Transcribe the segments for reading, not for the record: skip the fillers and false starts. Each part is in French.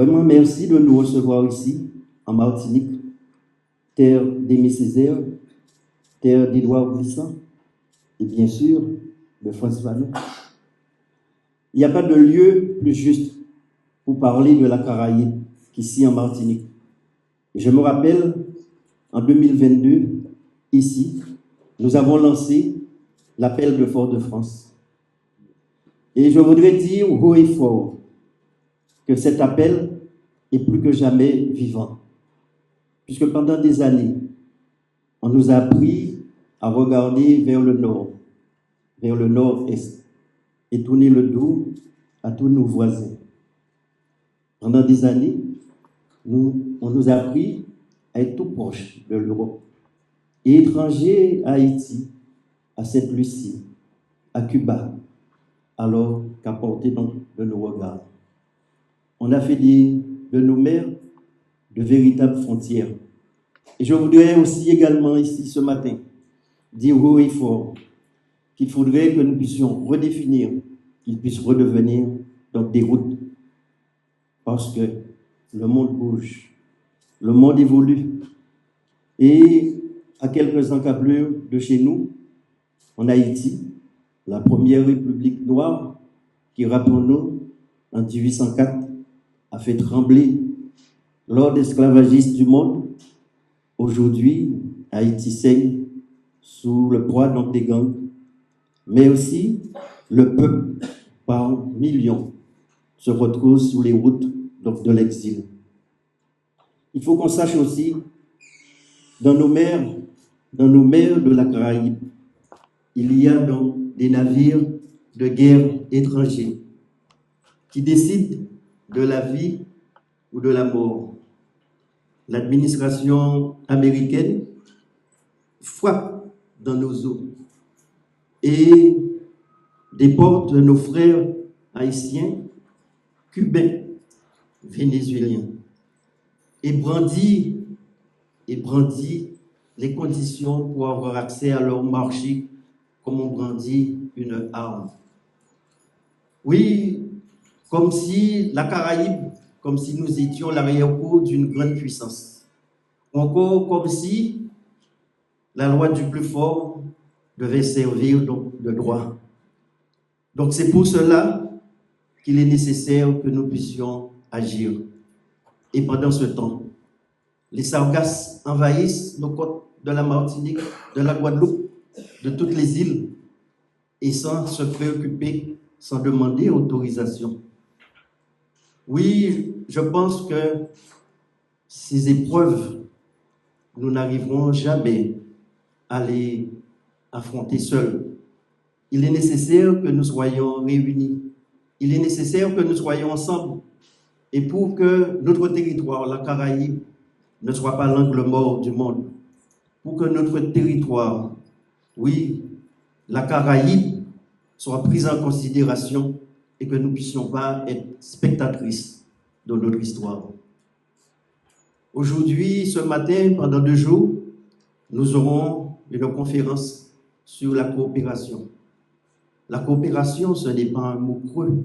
Vraiment, merci de nous recevoir ici, en Martinique, terre d'Aimé Césaire, terre d'Édouard Glissant, et bien sûr, de François Fanon. Il n'y a pas de lieu plus juste pour parler de la Caraïbe qu'ici en Martinique. Et je me rappelle, en 2022, ici, nous avons lancé l'appel de Fort-de-France. Et je voudrais dire haut et fort que cet appel est plus que jamais vivant. Puisque pendant des années, on nous a appris à regarder vers le nord, vers le nord-est, et tourner le dos à tous nos voisins. Pendant des années, on nous a appris à être tout proche de l'Europe, et étrangers à Haïti, à Sainte-Lucie, à Cuba, alors qu'à portée donc de nos regards. On a fait de nos mers de véritables frontières. Et je voudrais aussi également ici ce matin dire haut et fort qu'il faudrait que nous puissions redéfinir, qu'ils puissent redevenir donc des routes. Parce que le monde bouge, le monde évolue. Et à quelques encablures de chez nous, en Haïti, la première république noire, qui, rappelons-nous, en 1804, a fait trembler l'ordre esclavagiste du monde. Aujourd'hui, Haïti saigne sous le poids donc des gangs, mais aussi le peuple, par millions, se retrouve sur les routes donc, de l'exil. Il faut qu'on sache aussi, dans nos mers de la Caraïbe, il y a donc des navires de guerre étrangers qui décident de la vie ou de la mort. L'administration américaine frappe dans nos eaux et déporte nos frères haïtiens, cubains, vénézuéliens et brandit les conditions pour avoir accès à leur marché comme on brandit une arme. Oui, comme si la Caraïbe, comme si nous étions l'arrière-cour d'une grande puissance. Encore comme si la loi du plus fort devait servir donc de droit. Donc c'est pour cela qu'il est nécessaire que nous puissions agir. Et pendant ce temps, les sargasses envahissent nos côtes de la Martinique, de la Guadeloupe, de toutes les îles, et sans se préoccuper, sans demander autorisation. Oui, je pense que ces épreuves, nous n'arriverons jamais à les affronter seuls. Il est nécessaire que nous soyons réunis. Il est nécessaire que nous soyons ensemble. Et pour que notre territoire, la Caraïbe, ne soit pas l'angle mort du monde, pour que notre territoire, oui, la Caraïbe, soit prise en considération et que nous ne puissions pas être spectatrices de notre histoire. Aujourd'hui, ce matin, pendant 2 jours, nous aurons une conférence sur la coopération. La coopération, ce n'est pas un mot creux.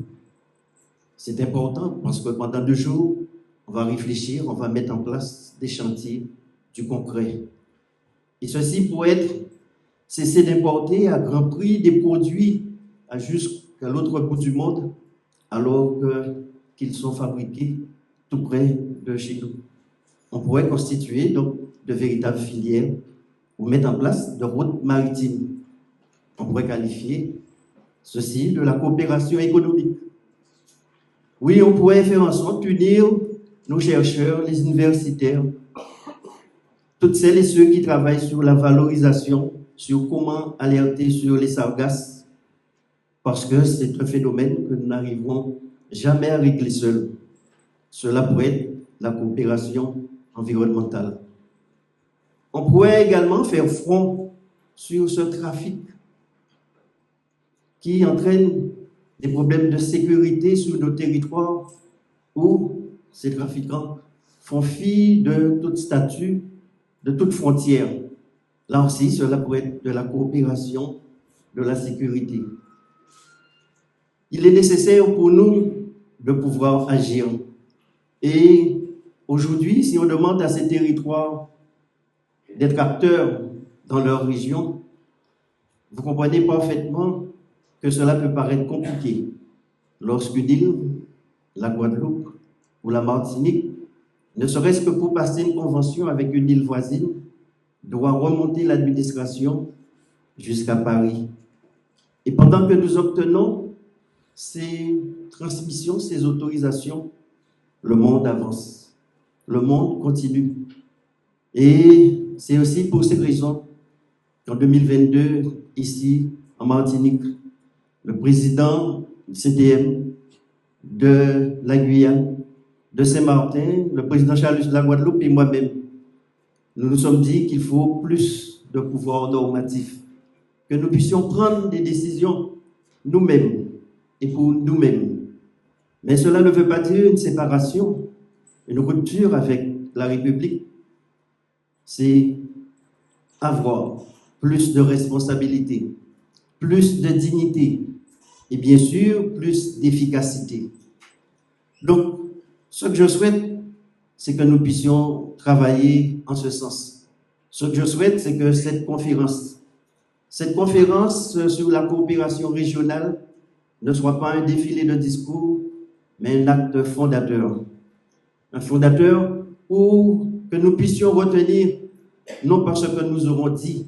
C'est important parce que pendant 2 jours, on va réfléchir, on va mettre en place des chantiers, du concret. Et ceci pour cesser d'importer à grand prix des produits jusqu'à l'autre bout du monde, alors qu'ils sont fabriqués tout près de chez nous. On pourrait constituer donc de véritables filières ou mettre en place de routes maritimes. On pourrait qualifier ceci de la coopération économique. Oui, on pourrait faire en sorte d'unir nos chercheurs, les universitaires, toutes celles et ceux qui travaillent sur la valorisation, sur comment alerter sur les sargasses, parce que c'est un phénomène que nous n'arriverons jamais à régler seuls. Cela pourrait être la coopération environnementale. On pourrait également faire front sur ce trafic qui entraîne des problèmes de sécurité sur nos territoires où ces trafiquants font fi de tout statut, de toute frontière. Là aussi, cela pourrait être de la coopération, de la sécurité. Il est nécessaire pour nous de pouvoir agir. Et aujourd'hui, si on demande à ces territoires d'être acteurs dans leur région, vous comprenez parfaitement que cela peut paraître compliqué lorsqu'une île, la Guadeloupe ou la Martinique, ne serait-ce que pour passer une convention avec une île voisine, doit remonter l'administration jusqu'à Paris. Et pendant que nous obtenons ces transmissions, ces autorisations, le monde avance, le monde continue. Et c'est aussi pour ces raisons qu'en 2022, ici, en Martinique, le président du CDM de la Guyane, de Saint-Martin, le président Charles de la Guadeloupe et moi-même, nous nous sommes dit qu'il faut plus de pouvoir normatif, que nous puissions prendre des décisions nous-mêmes et pour nous-mêmes. Mais cela ne veut pas dire une séparation, une rupture avec la République. C'est avoir plus de responsabilité, plus de dignité et bien sûr plus d'efficacité. Donc, ce que je souhaite, c'est que nous puissions travailler en ce sens. Ce que je souhaite, c'est que cette conférence sur la coopération régionale ne soit pas un défilé de discours, mais un acte fondateur. Un fondateur où que nous puissions retenir, non pas ce que nous aurons dit,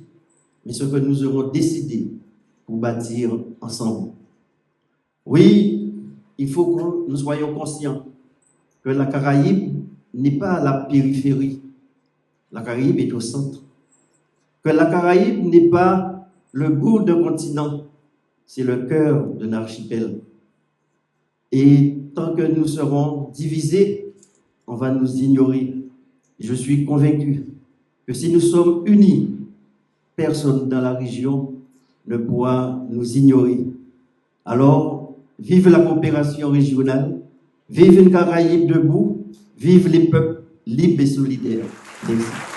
mais ce que nous aurons décidé pour bâtir ensemble. Oui, il faut que nous soyons conscients que la Caraïbe n'est pas à la périphérie. La Caraïbe est au centre. Que la Caraïbe n'est pas le bout d'un continent, c'est le cœur d'un archipel. Et tant que nous serons divisés, on va nous ignorer. Je suis convaincu que si nous sommes unis, personne dans la région ne pourra nous ignorer. Alors, vive la coopération régionale, vive une Caraïbe debout, vive les peuples libres et solidaires. Merci.